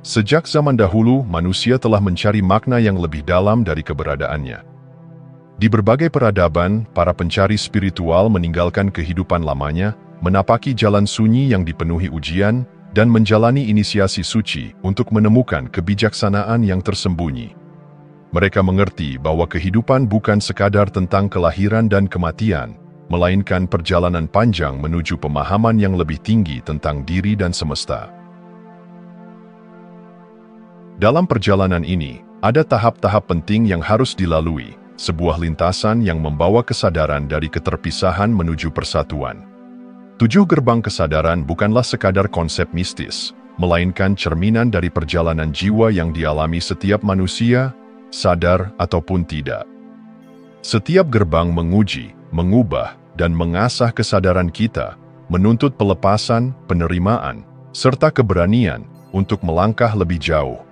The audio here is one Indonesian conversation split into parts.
Sejak zaman dahulu, manusia telah mencari makna yang lebih dalam dari keberadaannya. Di berbagai peradaban, para pencari spiritual meninggalkan kehidupan lamanya, menapaki jalan sunyi yang dipenuhi ujian, dan menjalani inisiasi suci untuk menemukan kebijaksanaan yang tersembunyi. Mereka mengerti bahwa kehidupan bukan sekadar tentang kelahiran dan kematian, melainkan perjalanan panjang menuju pemahaman yang lebih tinggi tentang diri dan semesta. Dalam perjalanan ini, ada tahap-tahap penting yang harus dilalui, sebuah lintasan yang membawa kesadaran dari keterpisahan menuju persatuan. 7 gerbang kesadaran bukanlah sekadar konsep mistis, melainkan cerminan dari perjalanan jiwa yang dialami setiap manusia, sadar ataupun tidak. Setiap gerbang menguji, mengubah, dan mengasah kesadaran kita, menuntut pelepasan, penerimaan, serta keberanian untuk melangkah lebih jauh.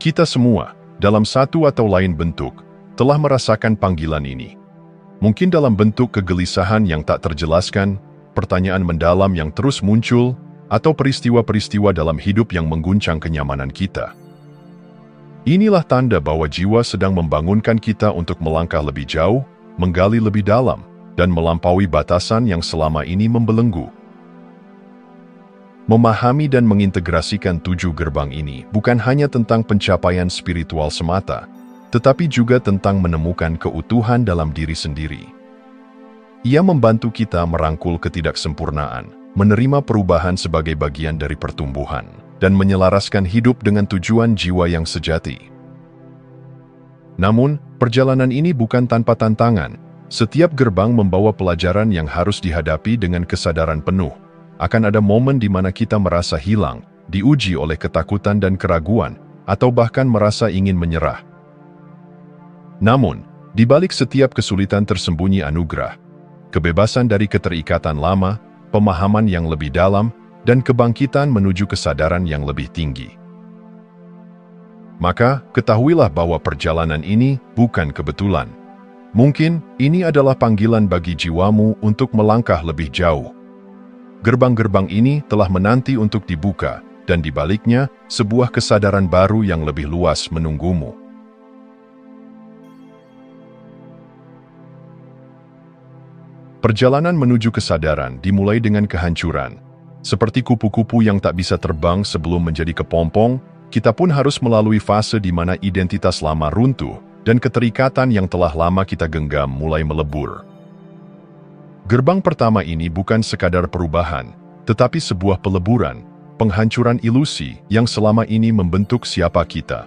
Kita semua, dalam satu atau lain bentuk, telah merasakan panggilan ini. Mungkin dalam bentuk kegelisahan yang tak terjelaskan, pertanyaan mendalam yang terus muncul, atau peristiwa-peristiwa dalam hidup yang mengguncang kenyamanan kita. Inilah tanda bahwa jiwa sedang membangunkan kita untuk melangkah lebih jauh, menggali lebih dalam, dan melampaui batasan yang selama ini membelenggu. Memahami dan mengintegrasikan 7 gerbang ini bukan hanya tentang pencapaian spiritual semata, tetapi juga tentang menemukan keutuhan dalam diri sendiri. Ia membantu kita merangkul ketidaksempurnaan, menerima perubahan sebagai bagian dari pertumbuhan, dan menyelaraskan hidup dengan tujuan jiwa yang sejati. Namun, perjalanan ini bukan tanpa tantangan. Setiap gerbang membawa pelajaran yang harus dihadapi dengan kesadaran penuh. Akan ada momen di mana kita merasa hilang, diuji oleh ketakutan dan keraguan, atau bahkan merasa ingin menyerah. Namun, di balik setiap kesulitan tersembunyi anugerah, kebebasan dari keterikatan lama, pemahaman yang lebih dalam, dan kebangkitan menuju kesadaran yang lebih tinggi. Maka, ketahuilah bahwa perjalanan ini bukan kebetulan. Mungkin, ini adalah panggilan bagi jiwamu untuk melangkah lebih jauh. Gerbang-gerbang ini telah menanti untuk dibuka, dan di baliknya, sebuah kesadaran baru yang lebih luas menunggumu. Perjalanan menuju kesadaran dimulai dengan kehancuran. Seperti kupu-kupu yang tak bisa terbang sebelum menjadi kepompong, kita pun harus melalui fase di mana identitas lama runtuh, dan keterikatan yang telah lama kita genggam mulai melebur. Gerbang pertama ini bukan sekadar perubahan, tetapi sebuah peleburan, penghancuran ilusi yang selama ini membentuk siapa kita.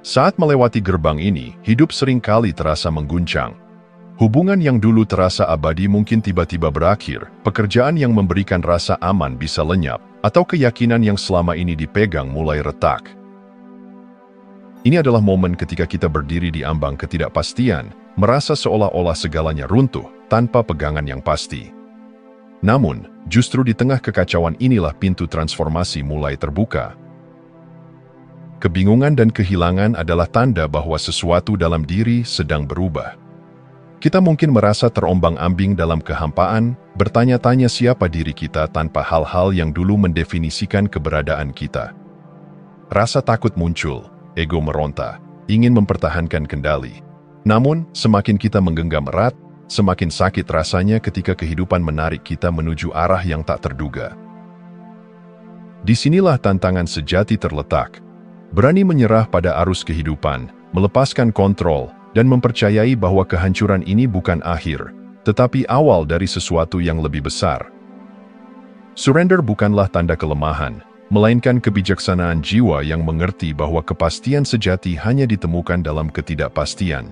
Saat melewati gerbang ini, hidup seringkali terasa mengguncang. Hubungan yang dulu terasa abadi mungkin tiba-tiba berakhir, pekerjaan yang memberikan rasa aman bisa lenyap, atau keyakinan yang selama ini dipegang mulai retak. Ini adalah momen ketika kita berdiri di ambang ketidakpastian, merasa seolah-olah segalanya runtuh, tanpa pegangan yang pasti. Namun, justru di tengah kekacauan inilah pintu transformasi mulai terbuka. Kebingungan dan kehilangan adalah tanda bahwa sesuatu dalam diri sedang berubah. Kita mungkin merasa terombang-ambing dalam kehampaan, bertanya-tanya siapa diri kita tanpa hal-hal yang dulu mendefinisikan keberadaan kita. Rasa takut muncul, ego meronta, ingin mempertahankan kendali. Namun, semakin kita menggenggam erat, semakin sakit rasanya ketika kehidupan menarik kita menuju arah yang tak terduga. Disinilah tantangan sejati terletak. Berani menyerah pada arus kehidupan, melepaskan kontrol, dan mempercayai bahwa kehancuran ini bukan akhir, tetapi awal dari sesuatu yang lebih besar. Surrender bukanlah tanda kelemahan, melainkan kebijaksanaan jiwa yang mengerti bahwa kepastian sejati hanya ditemukan dalam ketidakpastian.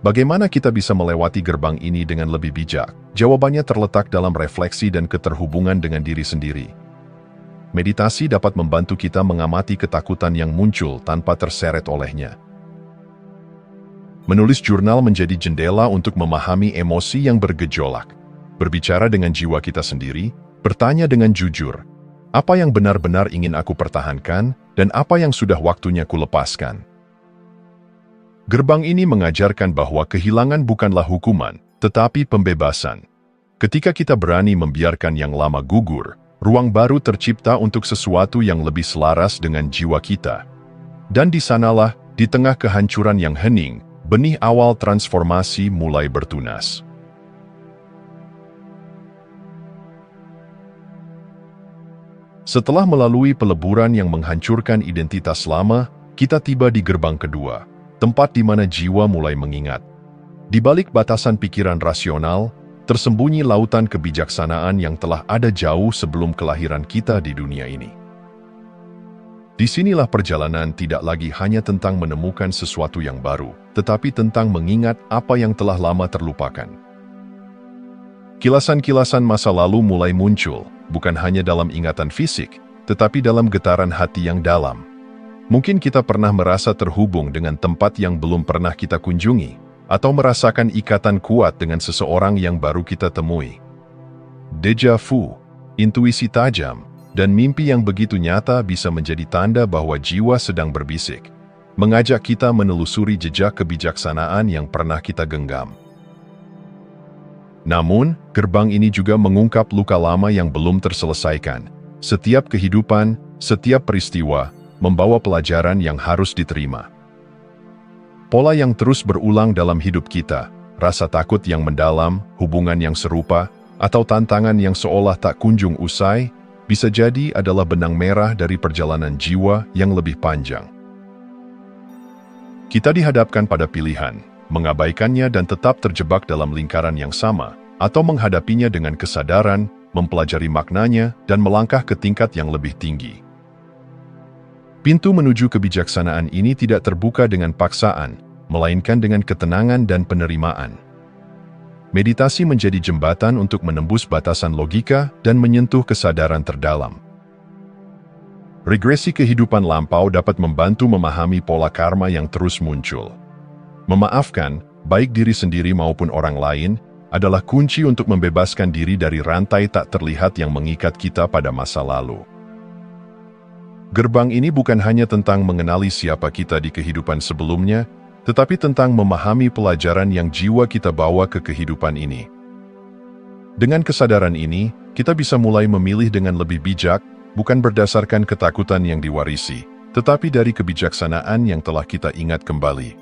Bagaimana kita bisa melewati gerbang ini dengan lebih bijak? Jawabannya terletak dalam refleksi dan keterhubungan dengan diri sendiri. Meditasi dapat membantu kita mengamati ketakutan yang muncul tanpa terseret olehnya. Menulis jurnal menjadi jendela untuk memahami emosi yang bergejolak. Berbicara dengan jiwa kita sendiri, bertanya dengan jujur, apa yang benar-benar ingin aku pertahankan, dan apa yang sudah waktunya kulepaskan. Gerbang ini mengajarkan bahwa kehilangan bukanlah hukuman, tetapi pembebasan. Ketika kita berani membiarkan yang lama gugur, ruang baru tercipta untuk sesuatu yang lebih selaras dengan jiwa kita. Dan di sanalah, di tengah kehancuran yang hening, benih awal transformasi mulai bertunas. Setelah melalui peleburan yang menghancurkan identitas lama, kita tiba di gerbang kedua, tempat di mana jiwa mulai mengingat. Di balik batasan pikiran rasional, tersembunyi lautan kebijaksanaan yang telah ada jauh sebelum kelahiran kita di dunia ini. Disinilah perjalanan tidak lagi hanya tentang menemukan sesuatu yang baru, tetapi tentang mengingat apa yang telah lama terlupakan. Kilasan-kilasan masa lalu mulai muncul, bukan hanya dalam ingatan fisik, tetapi dalam getaran hati yang dalam. Mungkin kita pernah merasa terhubung dengan tempat yang belum pernah kita kunjungi, atau merasakan ikatan kuat dengan seseorang yang baru kita temui. Deja vu, intuisi tajam, dan mimpi yang begitu nyata bisa menjadi tanda bahwa jiwa sedang berbisik, mengajak kita menelusuri jejak kebijaksanaan yang pernah kita genggam. Namun, gerbang ini juga mengungkap luka lama yang belum terselesaikan. Setiap kehidupan, setiap peristiwa, membawa pelajaran yang harus diterima. Pola yang terus berulang dalam hidup kita, rasa takut yang mendalam, hubungan yang serupa, atau tantangan yang seolah tak kunjung usai, bisa jadi adalah benang merah dari perjalanan jiwa yang lebih panjang. Kita dihadapkan pada pilihan, mengabaikannya dan tetap terjebak dalam lingkaran yang sama, atau menghadapinya dengan kesadaran, mempelajari maknanya, dan melangkah ke tingkat yang lebih tinggi. Pintu menuju kebijaksanaan ini tidak terbuka dengan paksaan, melainkan dengan ketenangan dan penerimaan. Meditasi menjadi jembatan untuk menembus batasan logika dan menyentuh kesadaran terdalam. Regresi kehidupan lampau dapat membantu memahami pola karma yang terus muncul. Memaafkan, baik diri sendiri maupun orang lain, adalah kunci untuk membebaskan diri dari rantai tak terlihat yang mengikat kita pada masa lalu. Gerbang ini bukan hanya tentang mengenali siapa kita di kehidupan sebelumnya, tetapi tentang memahami pelajaran yang jiwa kita bawa ke kehidupan ini. Dengan kesadaran ini, kita bisa mulai memilih dengan lebih bijak, bukan berdasarkan ketakutan yang diwarisi, tetapi dari kebijaksanaan yang telah kita ingat kembali.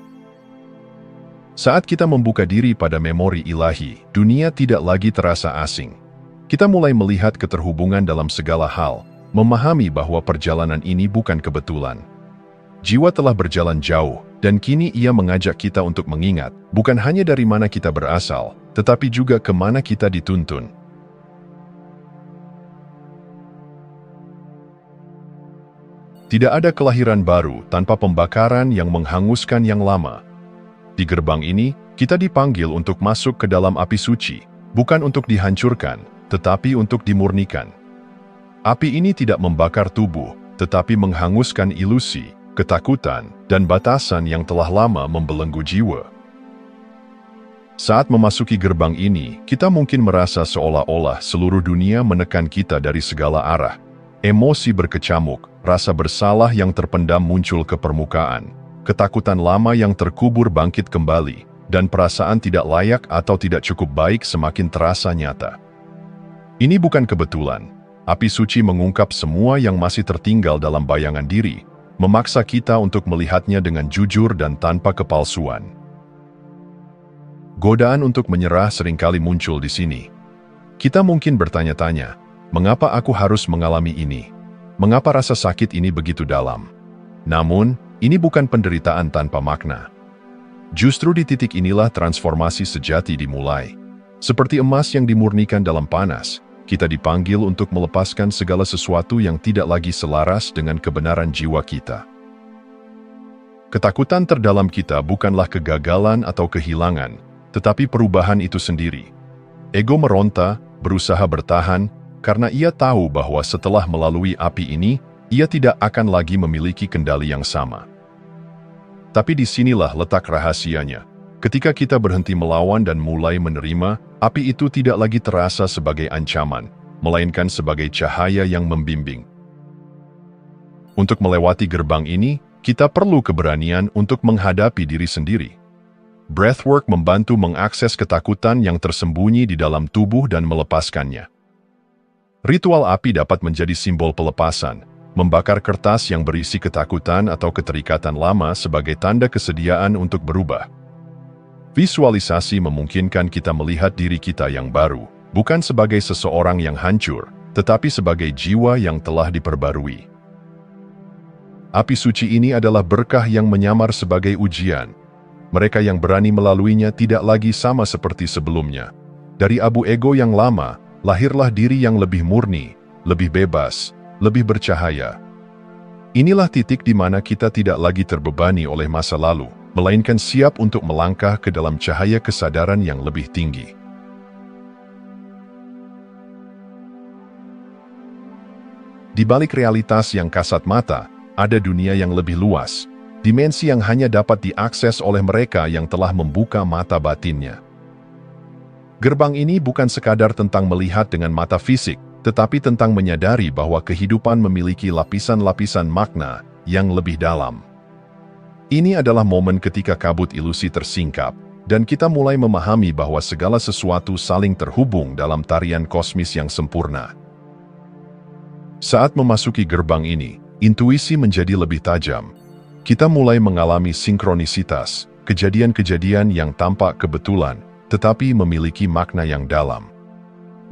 Saat kita membuka diri pada memori ilahi, dunia tidak lagi terasa asing. Kita mulai melihat keterhubungan dalam segala hal, memahami bahwa perjalanan ini bukan kebetulan. Jiwa telah berjalan jauh, dan kini ia mengajak kita untuk mengingat, bukan hanya dari mana kita berasal, tetapi juga kemana kita dituntun. Tidak ada kelahiran baru tanpa pembakaran yang menghanguskan yang lama. Di gerbang ini, kita dipanggil untuk masuk ke dalam api suci, bukan untuk dihancurkan, tetapi untuk dimurnikan. Api ini tidak membakar tubuh, tetapi menghanguskan ilusi, ketakutan, dan batasan yang telah lama membelenggu jiwa. Saat memasuki gerbang ini, kita mungkin merasa seolah-olah seluruh dunia menekan kita dari segala arah. Emosi berkecamuk, rasa bersalah yang terpendam muncul ke permukaan, ketakutan lama yang terkubur bangkit kembali, dan perasaan tidak layak atau tidak cukup baik semakin terasa nyata. Ini bukan kebetulan. Api suci mengungkap semua yang masih tertinggal dalam bayangan diri, memaksa kita untuk melihatnya dengan jujur dan tanpa kepalsuan. Godaan untuk menyerah seringkali muncul di sini. Kita mungkin bertanya-tanya, mengapa aku harus mengalami ini? Mengapa rasa sakit ini begitu dalam? Namun, ini bukan penderitaan tanpa makna. Justru di titik inilah transformasi sejati dimulai. Seperti emas yang dimurnikan dalam panas, kita dipanggil untuk melepaskan segala sesuatu yang tidak lagi selaras dengan kebenaran jiwa kita. Ketakutan terdalam kita bukanlah kegagalan atau kehilangan, tetapi perubahan itu sendiri. Ego meronta, berusaha bertahan, karena ia tahu bahwa setelah melalui api ini, ia tidak akan lagi memiliki kendali yang sama. Tapi disinilah letak rahasianya. Ketika kita berhenti melawan dan mulai menerima, api itu tidak lagi terasa sebagai ancaman, melainkan sebagai cahaya yang membimbing. Untuk melewati gerbang ini, kita perlu keberanian untuk menghadapi diri sendiri. Breathwork membantu mengakses ketakutan yang tersembunyi di dalam tubuh dan melepaskannya. Ritual api dapat menjadi simbol pelepasan, membakar kertas yang berisi ketakutan atau keterikatan lama sebagai tanda kesediaan untuk berubah. Visualisasi memungkinkan kita melihat diri kita yang baru, bukan sebagai seseorang yang hancur, tetapi sebagai jiwa yang telah diperbarui. Api suci ini adalah berkah yang menyamar sebagai ujian. Mereka yang berani melaluinya tidak lagi sama seperti sebelumnya. Dari abu ego yang lama, lahirlah diri yang lebih murni, lebih bebas, lebih bercahaya. Inilah titik di mana kita tidak lagi terbebani oleh masa lalu, melainkan siap untuk melangkah ke dalam cahaya kesadaran yang lebih tinggi. Di balik realitas yang kasat mata, ada dunia yang lebih luas, dimensi yang hanya dapat diakses oleh mereka yang telah membuka mata batinnya. Gerbang ini bukan sekadar tentang melihat dengan mata fisik, tetapi tentang menyadari bahwa kehidupan memiliki lapisan-lapisan makna yang lebih dalam. Ini adalah momen ketika kabut ilusi tersingkap, dan kita mulai memahami bahwa segala sesuatu saling terhubung dalam tarian kosmis yang sempurna. Saat memasuki gerbang ini, intuisi menjadi lebih tajam. Kita mulai mengalami sinkronisitas, kejadian-kejadian yang tampak kebetulan, tetapi memiliki makna yang dalam.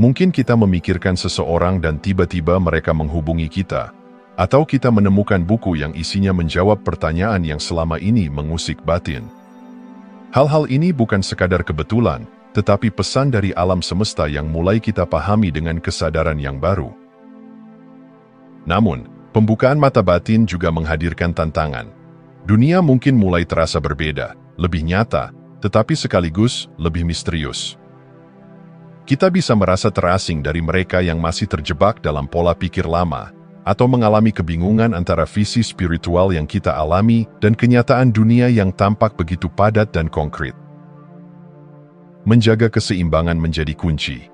Mungkin kita memikirkan seseorang dan tiba-tiba mereka menghubungi kita, atau kita menemukan buku yang isinya menjawab pertanyaan yang selama ini mengusik batin. Hal-hal ini bukan sekadar kebetulan, tetapi pesan dari alam semesta yang mulai kita pahami dengan kesadaran yang baru. Namun, pembukaan mata batin juga menghadirkan tantangan. Dunia mungkin mulai terasa berbeda, lebih nyata, tetapi sekaligus lebih misterius. Kita bisa merasa terasing dari mereka yang masih terjebak dalam pola pikir lama, atau mengalami kebingungan antara visi spiritual yang kita alami dan kenyataan dunia yang tampak begitu padat dan konkret. Menjaga keseimbangan menjadi kunci.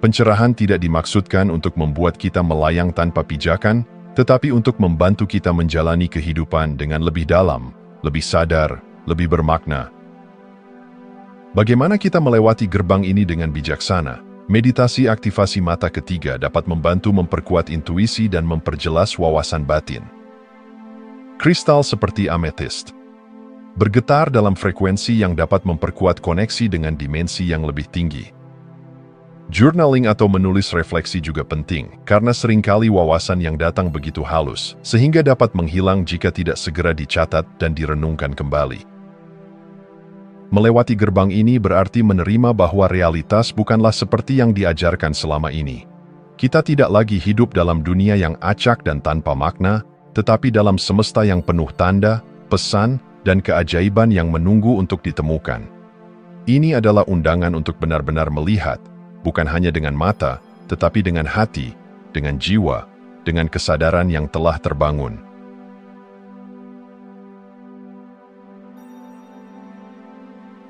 Pencerahan tidak dimaksudkan untuk membuat kita melayang tanpa pijakan, tetapi untuk membantu kita menjalani kehidupan dengan lebih dalam, lebih sadar, lebih bermakna. Bagaimana kita melewati gerbang ini dengan bijaksana? Meditasi aktivasi mata ketiga dapat membantu memperkuat intuisi dan memperjelas wawasan batin. Kristal seperti amethyst bergetar dalam frekuensi yang dapat memperkuat koneksi dengan dimensi yang lebih tinggi. Journaling atau menulis refleksi juga penting, karena seringkali wawasan yang datang begitu halus, sehingga dapat menghilang jika tidak segera dicatat dan direnungkan kembali. Melewati gerbang ini berarti menerima bahwa realitas bukanlah seperti yang diajarkan selama ini. Kita tidak lagi hidup dalam dunia yang acak dan tanpa makna, tetapi dalam semesta yang penuh tanda, pesan, dan keajaiban yang menunggu untuk ditemukan. Ini adalah undangan untuk benar-benar melihat, bukan hanya dengan mata, tetapi dengan hati, dengan jiwa, dengan kesadaran yang telah terbangun.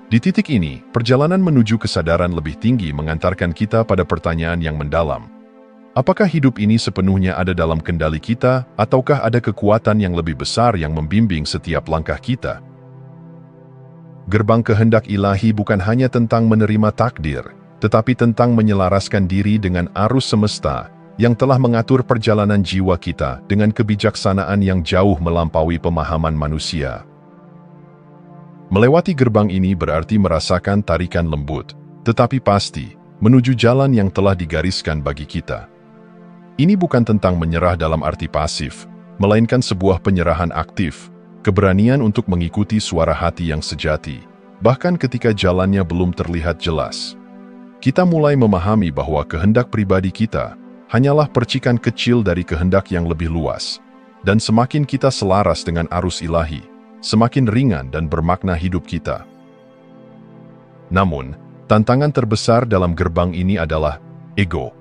Di titik ini, perjalanan menuju kesadaran lebih tinggi mengantarkan kita pada pertanyaan yang mendalam. Apakah hidup ini sepenuhnya ada dalam kendali kita, ataukah ada kekuatan yang lebih besar yang membimbing setiap langkah kita? Gerbang kehendak ilahi bukan hanya tentang menerima takdir, tetapi tentang menyelaraskan diri dengan arus semesta yang telah mengatur perjalanan jiwa kita dengan kebijaksanaan yang jauh melampaui pemahaman manusia. Melewati gerbang ini berarti merasakan tarikan lembut, tetapi pasti, menuju jalan yang telah digariskan bagi kita. Ini bukan tentang menyerah dalam arti pasif, melainkan sebuah penyerahan aktif, keberanian untuk mengikuti suara hati yang sejati, bahkan ketika jalannya belum terlihat jelas. Kita mulai memahami bahwa kehendak pribadi kita hanyalah percikan kecil dari kehendak yang lebih luas, dan semakin kita selaras dengan arus ilahi, semakin ringan dan bermakna hidup kita. Namun, tantangan terbesar dalam gerbang ini adalah ego.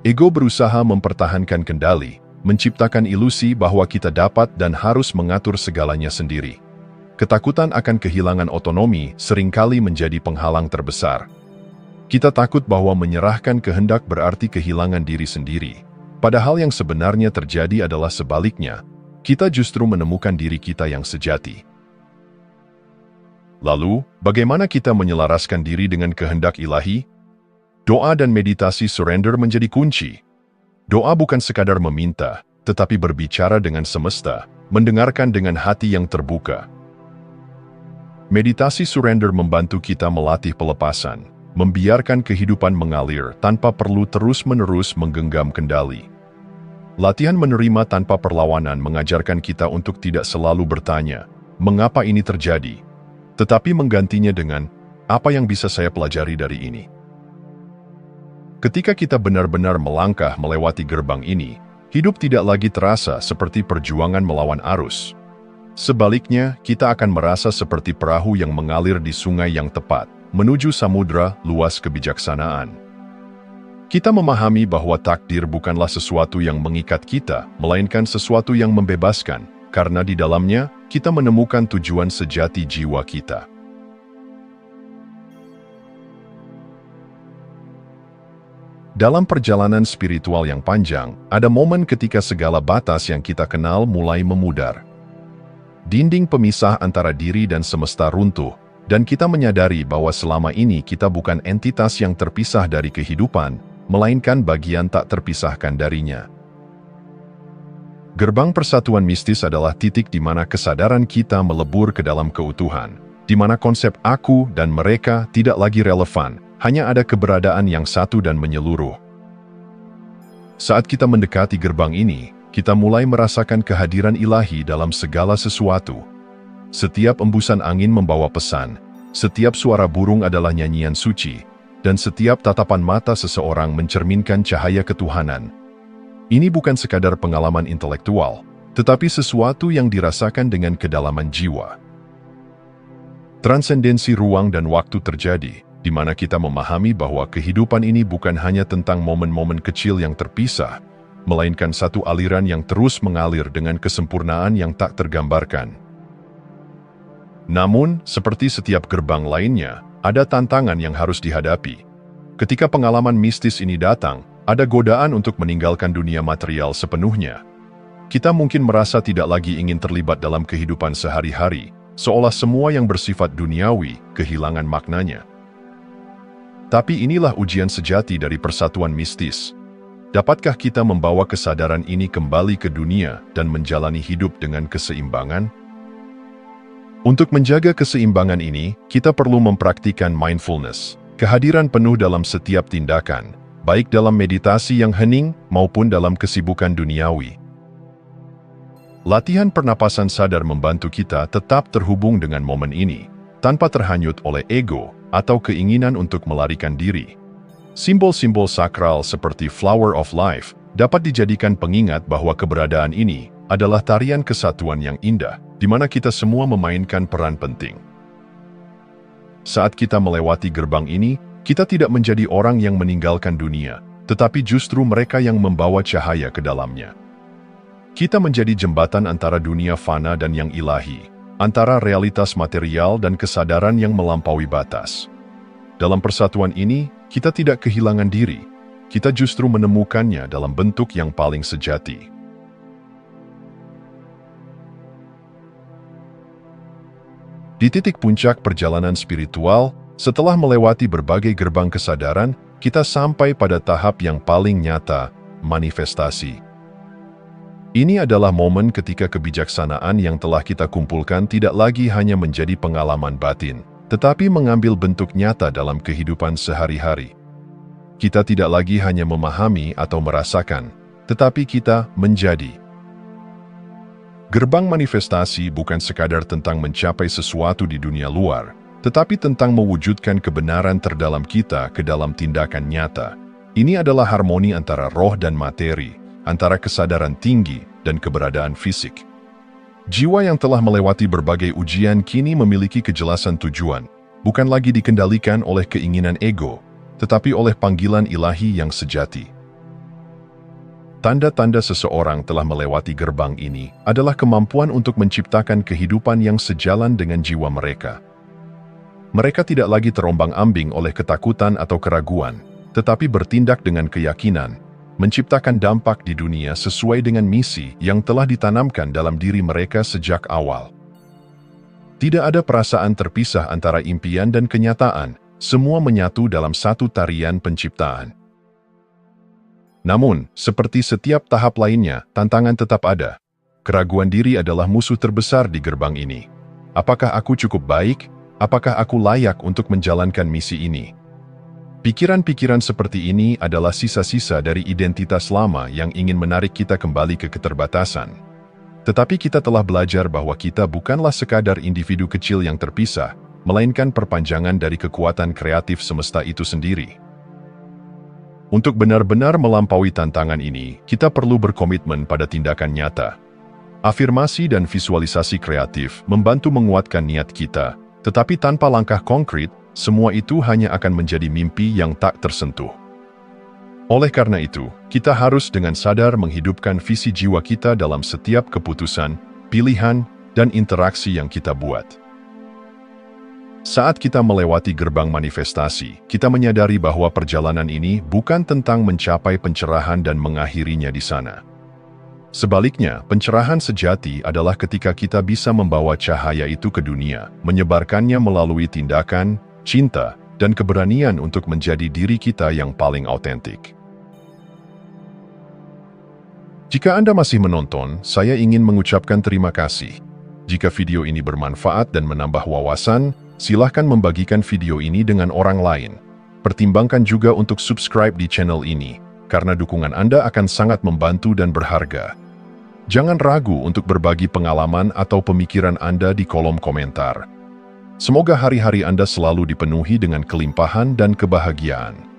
Ego berusaha mempertahankan kendali, menciptakan ilusi bahwa kita dapat dan harus mengatur segalanya sendiri. Ketakutan akan kehilangan otonomi seringkali menjadi penghalang terbesar. Kita takut bahwa menyerahkan kehendak berarti kehilangan diri sendiri, padahal yang sebenarnya terjadi adalah sebaliknya. Kita justru menemukan diri kita yang sejati. Lalu, bagaimana kita menyelaraskan diri dengan kehendak ilahi? Doa dan meditasi surrender menjadi kunci. Doa bukan sekadar meminta, tetapi berbicara dengan semesta, mendengarkan dengan hati yang terbuka. Meditasi surrender membantu kita melatih pelepasan, membiarkan kehidupan mengalir tanpa perlu terus-menerus menggenggam kendali. Latihan menerima tanpa perlawanan mengajarkan kita untuk tidak selalu bertanya, "Mengapa ini terjadi?" tetapi menggantinya dengan, "Apa yang bisa saya pelajari dari ini?" Ketika kita benar-benar melangkah melewati gerbang ini, hidup tidak lagi terasa seperti perjuangan melawan arus. Sebaliknya, kita akan merasa seperti perahu yang mengalir di sungai yang tepat, menuju samudra luas kebijaksanaan. Kita memahami bahwa takdir bukanlah sesuatu yang mengikat kita, melainkan sesuatu yang membebaskan, karena di dalamnya kita menemukan tujuan sejati jiwa kita. Dalam perjalanan spiritual yang panjang, ada momen ketika segala batas yang kita kenal mulai memudar. Dinding pemisah antara diri dan semesta runtuh, dan kita menyadari bahwa selama ini kita bukan entitas yang terpisah dari kehidupan, melainkan bagian tak terpisahkan darinya. Gerbang persatuan mistis adalah titik di mana kesadaran kita melebur ke dalam keutuhan, di mana konsep aku dan mereka tidak lagi relevan, hanya ada keberadaan yang satu dan menyeluruh. Saat kita mendekati gerbang ini, kita mulai merasakan kehadiran ilahi dalam segala sesuatu. Setiap embusan angin membawa pesan, setiap suara burung adalah nyanyian suci, dan setiap tatapan mata seseorang mencerminkan cahaya ketuhanan. Ini bukan sekadar pengalaman intelektual, tetapi sesuatu yang dirasakan dengan kedalaman jiwa. Transendensi ruang dan waktu terjadi, di mana kita memahami bahwa kehidupan ini bukan hanya tentang momen-momen kecil yang terpisah, melainkan satu aliran yang terus mengalir dengan kesempurnaan yang tak tergambarkan. Namun, seperti setiap gerbang lainnya, ada tantangan yang harus dihadapi. Ketika pengalaman mistis ini datang, ada godaan untuk meninggalkan dunia material sepenuhnya. Kita mungkin merasa tidak lagi ingin terlibat dalam kehidupan sehari-hari, seolah semua yang bersifat duniawi kehilangan maknanya. Tapi inilah ujian sejati dari persatuan mistis. Dapatkah kita membawa kesadaran ini kembali ke dunia dan menjalani hidup dengan keseimbangan? Untuk menjaga keseimbangan ini, kita perlu mempraktikkan mindfulness, kehadiran penuh dalam setiap tindakan, baik dalam meditasi yang hening maupun dalam kesibukan duniawi. Latihan pernapasan sadar membantu kita tetap terhubung dengan momen ini, tanpa terhanyut oleh ego atau keinginan untuk melarikan diri. Simbol-simbol sakral seperti Flower of Life dapat dijadikan pengingat bahwa keberadaan ini adalah tarian kesatuan yang indah, di mana kita semua memainkan peran penting. Saat kita melewati gerbang ini, kita tidak menjadi orang yang meninggalkan dunia, tetapi justru mereka yang membawa cahaya ke dalamnya. Kita menjadi jembatan antara dunia fana dan yang ilahi, antara realitas material dan kesadaran yang melampaui batas. Dalam persatuan ini, kita tidak kehilangan diri, kita justru menemukannya dalam bentuk yang paling sejati. Di titik puncak perjalanan spiritual, setelah melewati berbagai gerbang kesadaran, kita sampai pada tahap yang paling nyata, manifestasi. Ini adalah momen ketika kebijaksanaan yang telah kita kumpulkan tidak lagi hanya menjadi pengalaman batin, tetapi mengambil bentuk nyata dalam kehidupan sehari-hari. Kita tidak lagi hanya memahami atau merasakan, tetapi kita menjadi. Gerbang manifestasi bukan sekadar tentang mencapai sesuatu di dunia luar, tetapi tentang mewujudkan kebenaran terdalam kita ke dalam tindakan nyata. Ini adalah harmoni antara roh dan materi, antara kesadaran tinggi dan keberadaan fisik. Jiwa yang telah melewati berbagai ujian kini memiliki kejelasan tujuan, bukan lagi dikendalikan oleh keinginan ego, tetapi oleh panggilan ilahi yang sejati. Tanda-tanda seseorang telah melewati gerbang ini adalah kemampuan untuk menciptakan kehidupan yang sejalan dengan jiwa mereka. Mereka tidak lagi terombang-ambing oleh ketakutan atau keraguan, tetapi bertindak dengan keyakinan, menciptakan dampak di dunia sesuai dengan misi yang telah ditanamkan dalam diri mereka sejak awal. Tidak ada perasaan terpisah antara impian dan kenyataan, semua menyatu dalam satu tarian penciptaan. Namun, seperti setiap tahap lainnya, tantangan tetap ada. Keraguan diri adalah musuh terbesar di gerbang ini. Apakah aku cukup baik? Apakah aku layak untuk menjalankan misi ini? Pikiran-pikiran seperti ini adalah sisa-sisa dari identitas lama yang ingin menarik kita kembali ke keterbatasan. Tetapi kita telah belajar bahwa kita bukanlah sekadar individu kecil yang terpisah, melainkan perpanjangan dari kekuatan kreatif semesta itu sendiri. Untuk benar-benar melampaui tantangan ini, kita perlu berkomitmen pada tindakan nyata. Afirmasi dan visualisasi kreatif membantu menguatkan niat kita, tetapi tanpa langkah konkret, semua itu hanya akan menjadi mimpi yang tak tersentuh. Oleh karena itu, kita harus dengan sadar menghidupkan visi jiwa kita dalam setiap keputusan, pilihan, dan interaksi yang kita buat. Saat kita melewati gerbang manifestasi, kita menyadari bahwa perjalanan ini bukan tentang mencapai pencerahan dan mengakhirinya di sana. Sebaliknya, pencerahan sejati adalah ketika kita bisa membawa cahaya itu ke dunia, menyebarkannya melalui tindakan, cinta, dan keberanian untuk menjadi diri kita yang paling autentik. Jika Anda masih menonton, saya ingin mengucapkan terima kasih. Jika video ini bermanfaat dan menambah wawasan, silahkan membagikan video ini dengan orang lain. Pertimbangkan juga untuk subscribe di channel ini, karena dukungan Anda akan sangat membantu dan berharga. Jangan ragu untuk berbagi pengalaman atau pemikiran Anda di kolom komentar. Semoga hari-hari Anda selalu dipenuhi dengan kelimpahan dan kebahagiaan.